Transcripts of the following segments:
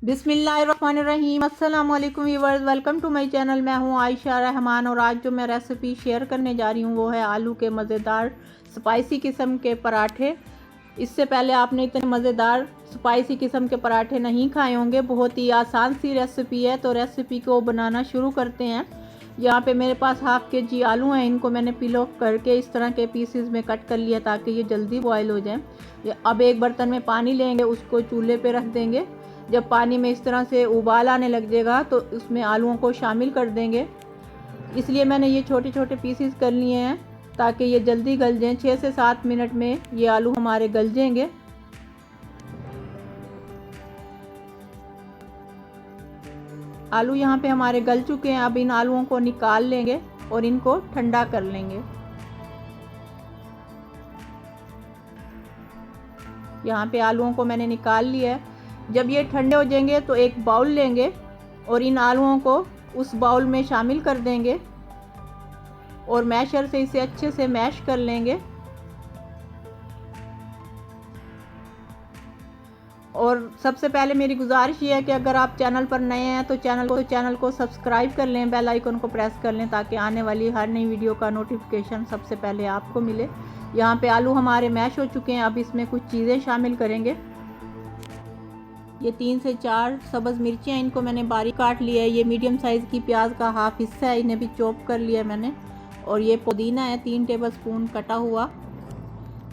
बिस्मिल्लाहिर्रहमानिर्रहीम। अस्सलाम वालेकुम viewers, welcome to my channel. मैं हूं आयशा रहमान और आज जो मैं रेसिपी शेयर करने जा रही हूं वो है आलू के मज़ेदार स्पाइसी किस्म के पराठे। इससे पहले आपने इतने मज़ेदार स्पाइसी किस्म के पराठे नहीं खाए होंगे। बहुत ही आसान सी रेसिपी है, तो रेसिपी को बनाना शुरू करते हैं। यहाँ पे मेरे पास हाफ़ के जी आलू हैं। इनको मैंने पील करके इस तरह के पीसेस में कट कर लिया ताकि ये जल्दी बॉयल हो जाए। अब एक बर्तन में पानी लेंगे, उसको चूल्हे पे रख देंगे। जब पानी में इस तरह से उबाल आने लग जाएगा तो उसमें आलूओं को शामिल कर देंगे। इसलिए मैंने ये छोटे छोटे पीसेस कर लिए हैं ताकि ये जल्दी गल जाएं। 6 से 7 मिनट में ये आलू हमारे गल जाएंगे। आलू यहाँ पे हमारे गल चुके हैं। अब इन आलूओं को निकाल लेंगे और इनको ठंडा कर लेंगे। यहाँ पे आलूओं को मैंने निकाल लिया है। जब ये ठंडे हो जाएंगे तो एक बाउल लेंगे और इन आलूओं को उस बाउल में शामिल कर देंगे और मैशर से इसे अच्छे से मैश कर लेंगे। और सबसे पहले मेरी गुजारिश ये है कि अगर आप चैनल पर नए हैं तो चैनल को सब्सक्राइब कर लें, बेल आइकन को प्रेस कर लें ताकि आने वाली हर नई वीडियो का नोटिफिकेशन सबसे पहले आपको मिले। यहाँ पे आलू हमारे मैश हो चुके हैं। अब इसमें कुछ चीज़ें शामिल करेंगे। ये 3 से 4 सब्ज़ मिर्चें हैं, इनको मैंने बारीक काट लिया है। ये मीडियम साइज़ की प्याज का हाफ हिस्सा है, इन्हें भी चॉप कर लिया मैंने। और ये पुदीना है 3 टेबलस्पून कटा हुआ।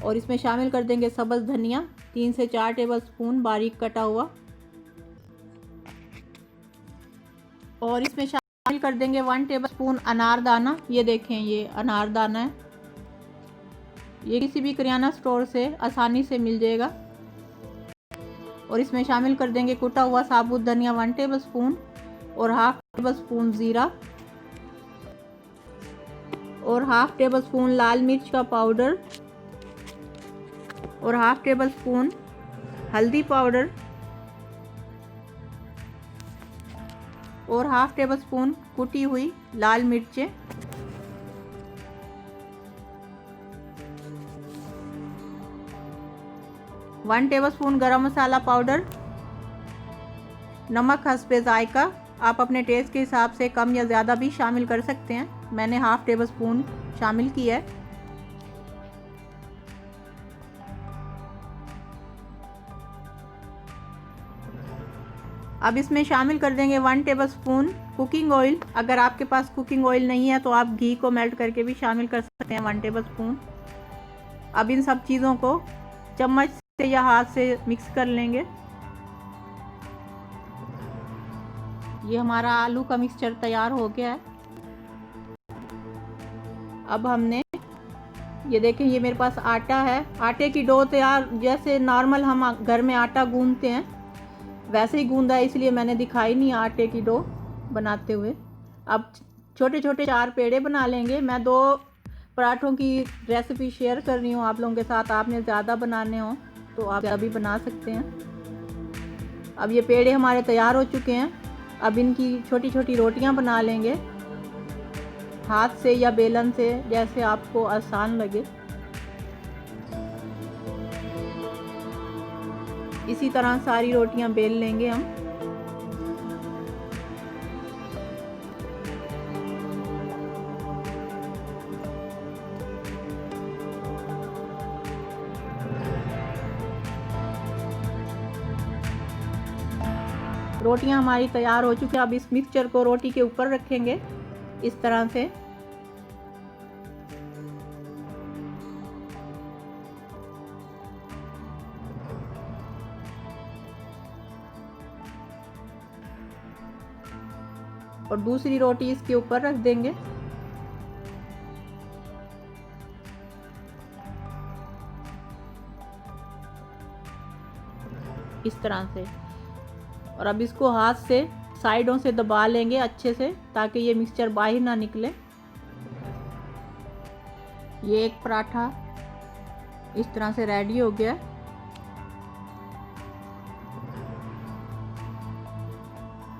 और इसमें शामिल कर देंगे सब्ज़ धनिया 3 से 4 टेबलस्पून बारीक कटा हुआ। और इसमें शामिल कर देंगे 1 टेबलस्पून अनारदाना। ये देखें, ये अनारदाना है। ये किसी भी किराना स्टोर से आसानी से मिल जाएगा। और इसमें शामिल कर देंगे कुटा हुआ साबुत धनिया 1 टेबलस्पून और हाफ टेबलस्पून ज़ीरा और हाफ टेबलस्पून लाल मिर्च का पाउडर और हाफ टेबलस्पून हल्दी पाउडर और हाफ टेबलस्पून कुटी हुई लाल मिर्चें। वन टेबलस्पून गरम मसाला पाउडर, नमक हस्बे जायका। आप अपने टेस्ट के हिसाब से कम या ज़्यादा भी शामिल कर सकते हैं। मैंने हाफ टेबलस्पून शामिल किया है। अब इसमें शामिल कर देंगे 1 टेबलस्पून कुकिंग ऑयल। अगर आपके पास कुकिंग ऑयल नहीं है तो आप घी को मेल्ट करके भी शामिल कर सकते हैं 1 टेबलस्पून। अब इन सब चीज़ों को चम्मच से या हाथ से मिक्स कर लेंगे। ये हमारा आलू का मिक्सचर तैयार हो गया है। अब हमने ये देखें, ये मेरे पास आटा है। आटे की डो तैयार, जैसे नॉर्मल हम घर में आटा गूंदते हैं वैसे ही गूंदा है, इसलिए मैंने दिखाई नहीं आटे की डो बनाते हुए। अब छोटे छोटे 4 पेड़े बना लेंगे। मैं 2 पराठों की रेसिपी शेयर कर रही हूँ आप लोगों के साथ। आपने ज़्यादा बनाने हो तो आप अभी बना सकते हैं। अब ये पेड़े हमारे तैयार हो चुके हैं। अब इनकी छोटी छोटी रोटियां बना लेंगे, हाथ से या बेलन से, जैसे आपको आसान लगे। इसी तरह सारी रोटियां बेल लेंगे हम। रोटियां हमारी तैयार हो चुकी हैं। अब इस मिक्सचर को रोटी के ऊपर रखेंगे इस तरह से। और दूसरी रोटी इसके ऊपर रख देंगे। इस तरह से। और अब इसको हाथ से साइडों से दबा लेंगे अच्छे से ताकि ये मिक्सचर बाहर ना निकले। ये एक पराठा इस तरह से रेडी हो गया।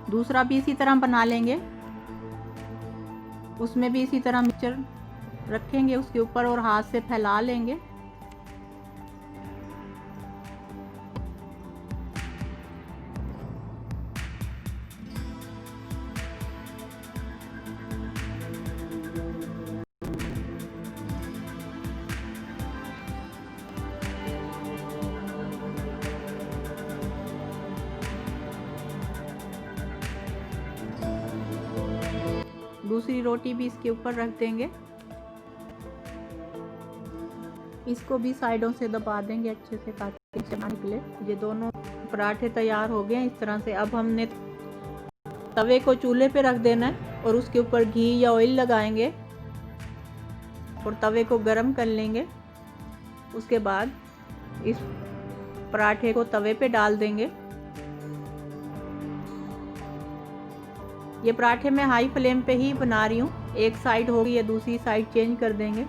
दूसरा भी इसी तरह बना लेंगे। उसमें भी इसी तरह मिक्सचर रखेंगे उसके ऊपर और हाथ से फैला लेंगे। दूसरी रोटी भी इसके ऊपर रख देंगे। इसको भी साइडों से दबा देंगे अच्छे से ताकि जमा निकले। ये दोनों पराठे तैयार हो गए हैं इस तरह से। अब हमने तवे को चूल्हे पे रख देना है और उसके ऊपर घी या ऑयल लगाएंगे और तवे को गरम कर लेंगे। उसके बाद इस पराठे को तवे पे डाल देंगे। ये पराठे मैं हाई फ्लेम पे ही बना रही हूँ। एक साइड होगी या दूसरी साइड चेंज कर देंगे।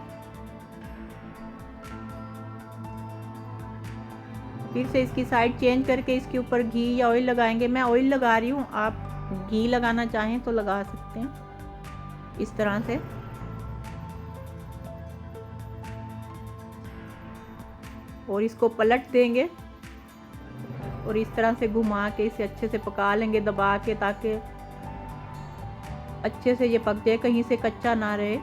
फिर से इसकी साइड चेंज करके इसके ऊपर घी या ऑयल लगाएंगे। मैं ऑयल लगा रही हूँ, आप घी लगाना चाहें तो लगा सकते हैं इस तरह से। और इसको पलट देंगे और इस तरह से घुमा के इसे अच्छे से पका लेंगे दबा के, ताकि अच्छे से ये पक जाए, कहीं से कच्चा ना रहे।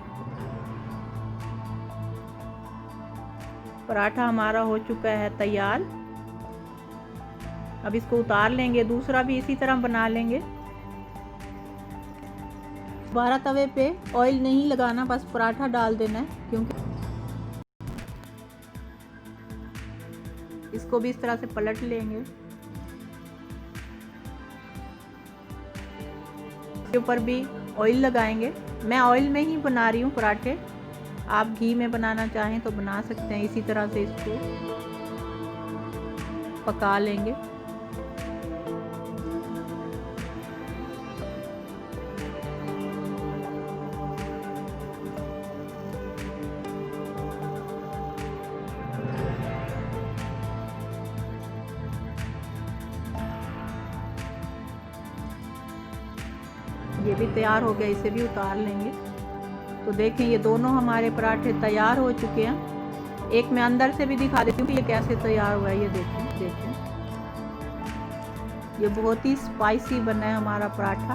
पराठा हमारा हो चुका है तैयार। अब इसको उतार लेंगे। दूसरा भी इसी तरह बना लेंगे। दोबारा तवे पे ऑयल नहीं लगाना, बस पराठा डाल देना है, क्योंकि इसको भी इस तरह से पलट लेंगे। इसके ऊपर भी ऑयल लगाएंगे। मैं ऑयल में ही बना रही हूँ पराठे, आप घी में बनाना चाहें तो बना सकते हैं। इसी तरह से इसको पका लेंगे। ये भी तैयार हो गया, इसे भी उतार लेंगे। तो देखें ये दोनों हमारे पराठे तैयार हो चुके हैं। एक मैं अंदर से भी दिखा देती हूँ कि ये कैसे तैयार हुआ है। ये देखें, ये बहुत ही स्पाइसी बना है हमारा पराठा।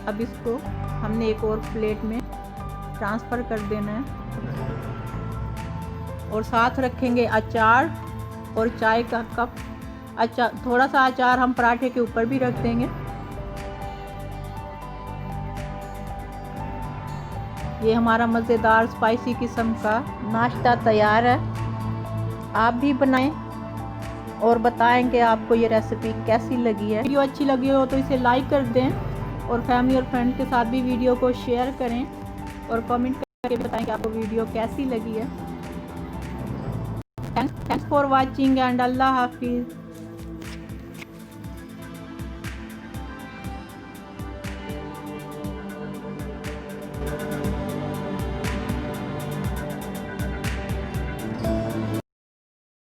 अब इसको हमने एक और प्लेट में ट्रांसफ़र कर देना है और साथ रखेंगे अचार और चाय का कप। अचार, थोड़ा सा अचार हम पराठे के ऊपर भी रख देंगे। ये हमारा मज़ेदार स्पाइसी किस्म का नाश्ता तैयार है। आप भी बनाएं और बताएं कि आपको ये रेसिपी कैसी लगी है। वीडियो अच्छी लगी हो तो इसे लाइक कर दें और फैमिली और फ्रेंड के साथ भी वीडियो को शेयर करें और कमेंट करके बताएं कि आपको वीडियो कैसी लगी है। थैंक्स फॉर वॉचिंग एंड अल्लाह हाफिज़।